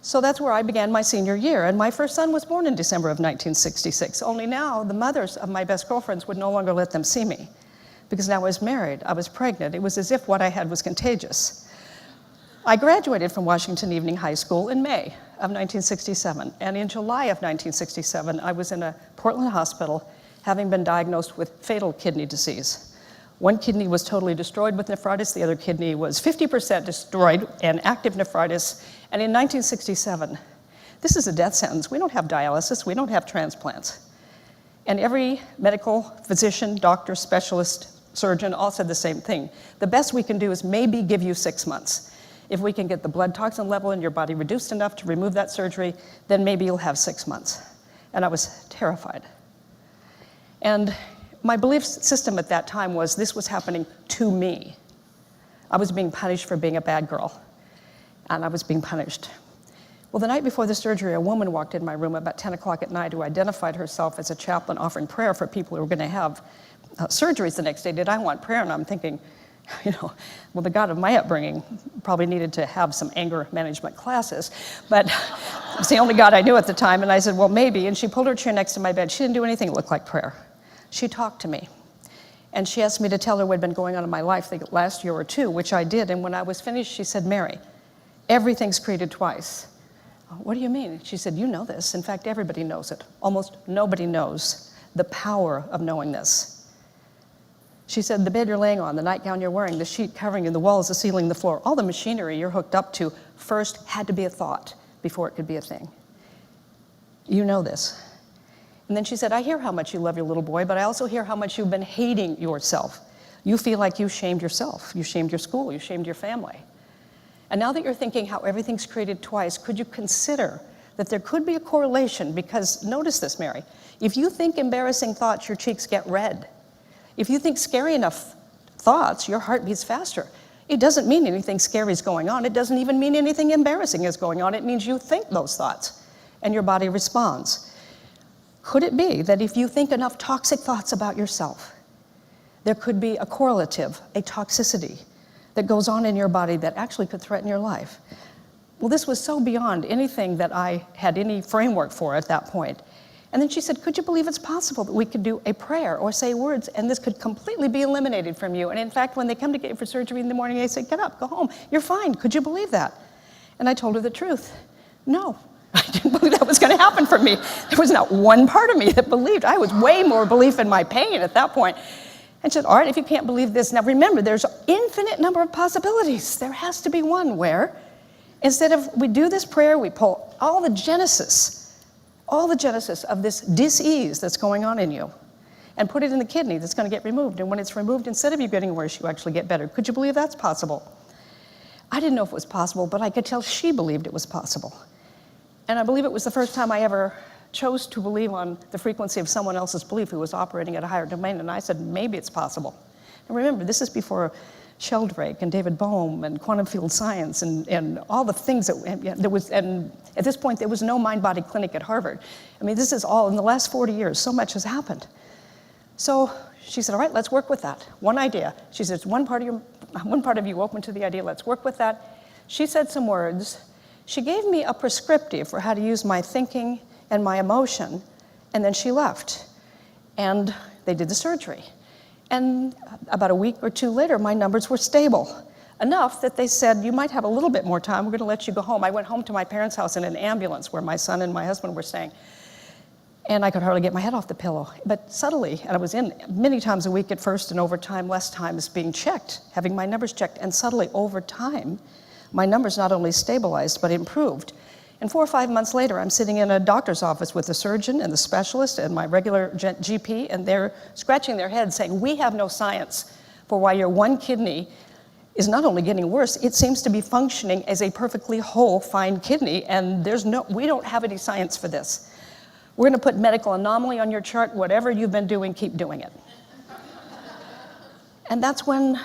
So that's where I began my senior year, and my first son was born in December of 1966. Only now, the mothers of my best girlfriends would no longer let them see me, because now I was married, I was pregnant. It was as if what I had was contagious. I graduated from Washington Evening High School in May of 1967, and in July of 1967, I was in a Portland hospital having been diagnosed with fatal kidney disease. One kidney was totally destroyed with nephritis, the other kidney was 50% destroyed and active nephritis. And in 1967, this is a death sentence. We don't have dialysis, we don't have transplants. And every medical physician, doctor, specialist, surgeon all said the same thing. The best we can do is maybe give you 6 months. If we can get the blood toxin level in your body reduced enough to remove that surgery, then maybe you'll have 6 months. And I was terrified. And my belief system at that time was this was happening to me. I was being punished for being a bad girl, and I was being punished. Well, the night before the surgery, a woman walked in my room about 10 o'clock at night who identified herself as a chaplain offering prayer for people who were going to have surgeries the next day. Did I want prayer? And I'm thinking, well, the God of my upbringing probably needed to have some anger management classes, but it's the only God I knew at the time. And I said, well, maybe. And she pulled her chair next to my bed. She didn't do anything that looked like prayer. She talked to me, and she asked me to tell her what had been going on in my life the last year or two, which I did. And when I was finished, she said, Mary, everything's created twice. What do you mean? She said, you know this. In fact, everybody knows it. Almost nobody knows the power of knowing this. She said, the bed you're laying on, the nightgown you're wearing, the sheet covering you, the walls, the ceiling, the floor, all the machinery you're hooked up to first had to be a thought before it could be a thing. You know this. And then she said, I hear how much you love your little boy, but I also hear how much you've been hating yourself. You feel like you shamed yourself. You shamed your school. You shamed your family. And now that you're thinking how everything's created twice, could you consider that there could be a correlation? Because notice this, Mary. If you think embarrassing thoughts, your cheeks get red. If you think scary enough thoughts, your heart beats faster. It doesn't mean anything scary is going on. It doesn't even mean anything embarrassing is going on. It means you think those thoughts, and your body responds. Could it be that if you think enough toxic thoughts about yourself, there could be a correlative, a toxicity that goes on in your body that actually could threaten your life? Well, this was so beyond anything that I had any framework for at that point. And then she said, could you believe it's possible that we could do a prayer or say words and this could completely be eliminated from you? And in fact, when they come to get you for surgery in the morning, they say, get up, go home, you're fine. Could you believe that? And I told her the truth. No. I didn't believe that was going to happen for me. There was not one part of me that believed. I was way more belief in my pain at that point. And she said, all right, if you can't believe this, now remember, there's an infinite number of possibilities. There has to be one where, instead of we do this prayer, we pull all the genesis of this dis-ease that's going on in you and put it in the kidney that's going to get removed. And when it's removed, instead of you getting worse, you actually get better. Could you believe that's possible? I didn't know if it was possible, but I could tell she believed it was possible. And I believe it was the first time I ever chose to believe on the frequency of someone else's belief who was operating at a higher domain, and I said, maybe it's possible. And remember, this is before Sheldrake and David Bohm and quantum field science and all the things that there was, and at this point, there was no mind-body clinic at Harvard. I mean, this is all, in the last 40 years, so much has happened. So she said, all right, let's work with that. One idea. She said, one part of you open to the idea, let's work with that. She said some words. She gave me a prescriptive for how to use my thinking and my emotion, and then she left. And they did the surgery. And about a week or two later, my numbers were stable, enough that they said, you might have a little bit more time, we're going to let you go home. I went home to my parents' house in an ambulance where my son and my husband were staying. And I could hardly get my head off the pillow. But subtly, and I was in many times a week at first, and over time, less times being checked, having my numbers checked, and subtly over time, my numbers not only stabilized, but improved. And 4 or 5 months later, I'm sitting in a doctor's office with the surgeon and the specialist and my regular GP, and they're scratching their heads saying, we have no science for why your one kidney is not only getting worse, it seems to be functioning as a perfectly whole, fine kidney, and we don't have any science for this. We're going to put medical anomaly on your chart. Whatever you've been doing, keep doing it. And that's when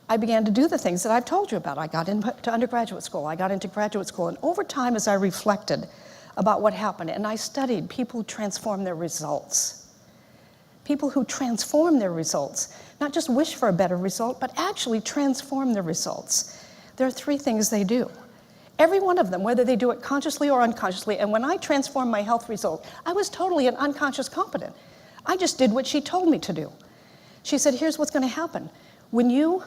I began to do the things that I've told you about. I got into undergraduate school. I got into graduate school. And over time, as I reflected about what happened, and I studied people who transform their results. People who transform their results. Not just wish for a better result, but actually transform their results. There are 3 things they do. Every one of them, whether they do it consciously or unconsciously. And when I transformed my health result, I was totally an unconscious competent. I just did what she told me to do. She said, here's what's going to happen. When you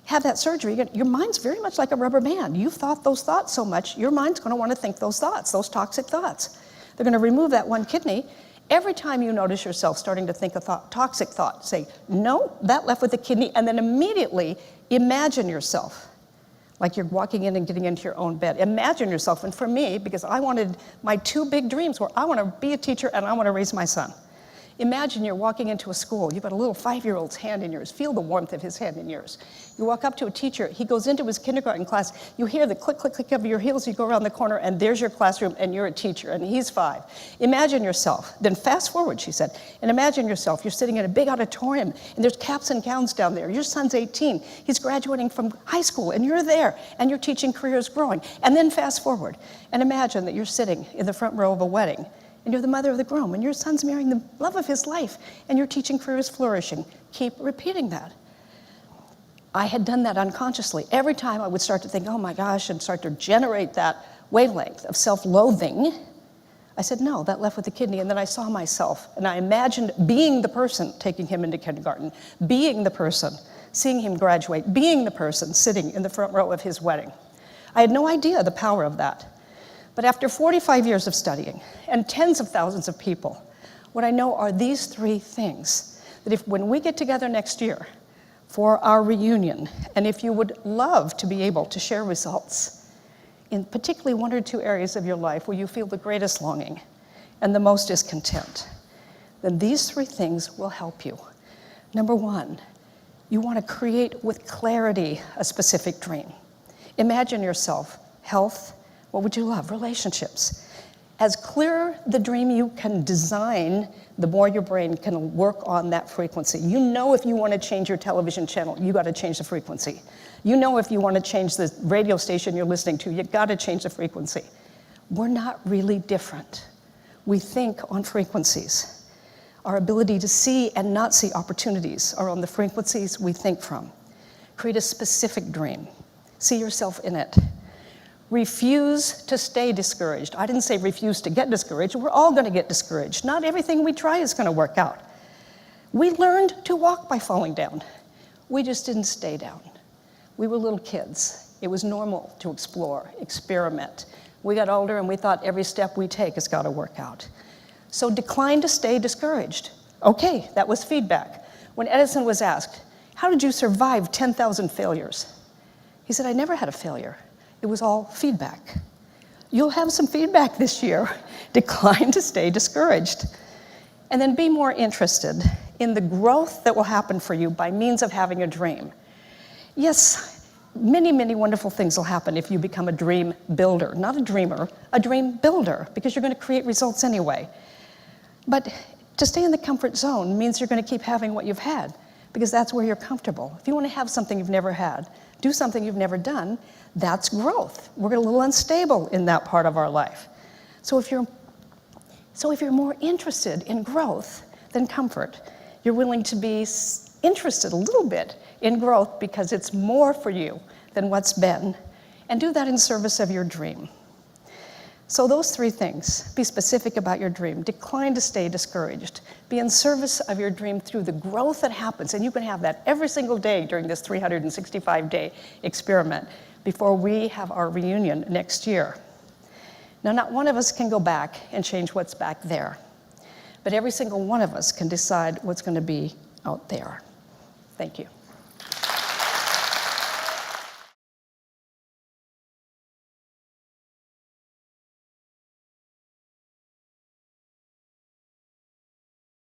have that surgery, your mind's very much like a rubber band. You've thought those thoughts so much, your mind's going to want to think those thoughts, those toxic thoughts. They're going to remove that one kidney. Every time you notice yourself starting to think a toxic thought, say, no, that left with the kidney, and then immediately imagine yourself like you're walking in and getting into your own bed. Imagine yourself, and for me, because I wanted, my two big dreams were I want to be a teacher and I want to raise my son. Imagine you're walking into a school, you've got a little 5-year-old's hand in yours, feel the warmth of his hand in yours. You walk up to a teacher, he goes into his kindergarten class, you hear the click, click, click of your heels, you go around the corner and there's your classroom and you're a teacher and he's 5. Imagine yourself, then fast forward, she said, and imagine yourself, you're sitting in a big auditorium and there's caps and gowns down there. Your son's 18, he's graduating from high school and you're there and your teaching career is growing. And then fast forward and imagine that you're sitting in the front row of a wedding and you're the mother of the groom, and your son's marrying the love of his life, and your teaching career is flourishing. Keep repeating that. I had done that unconsciously. Every time I would start to think, oh my gosh, and start to generate that wavelength of self-loathing, I said, no, that left with the kidney, and then I saw myself, and I imagined being the person taking him into kindergarten, being the person, seeing him graduate, being the person sitting in the front row of his wedding. I had no idea the power of that. But after 45 years of studying and tens of thousands of people, what I know are these 3 things, that when we get together next year for our reunion, and if you would love to be able to share results in particularly 1 or 2 areas of your life where you feel the greatest longing and the most discontent, then these 3 things will help you. Number 1, you want to create with clarity a specific dream. Imagine yourself, health. What would you love? Relationships. As clearer the dream you can design, the more your brain can work on that frequency. You know if you want to change your television channel, you got to change the frequency. You know if you want to change the radio station you're listening to, you got to change the frequency. We're not really different. We think on frequencies. Our ability to see and not see opportunities are on the frequencies we think from. Create a specific dream. See yourself in it. Refuse to stay discouraged. I didn't say refuse to get discouraged. We're all going to get discouraged. Not everything we try is going to work out. We learned to walk by falling down. We just didn't stay down. We were little kids. It was normal to explore, experiment. We got older and we thought every step we take has got to work out. So decline to stay discouraged. Okay, that was feedback. When Edison was asked, how did you survive 10,000 failures? He said, I never had a failure. It was all feedback. You'll have some feedback this year. Decline to stay discouraged. And then be more interested in the growth that will happen for you by means of having a dream. Yes, many, many wonderful things will happen if you become a dream builder. Not a dreamer, a dream builder, because you're going to create results anyway. But to stay in the comfort zone means you're going to keep having what you've had, because that's where you're comfortable. If you want to have something you've never had, do something you've never done, that's growth. We're a little unstable in that part of our life. So if you're more interested in growth than comfort, you're willing to be interested a little bit in growth because it's more for you than what's been, and do that in service of your dream. So those 3 things: be specific about your dream, decline to stay discouraged, be in service of your dream through the growth that happens, and you can have that every single day during this 365-day experiment before we have our reunion next year. Now, not one of us can go back and change what's back there, but every single one of us can decide what's going to be out there. Thank you.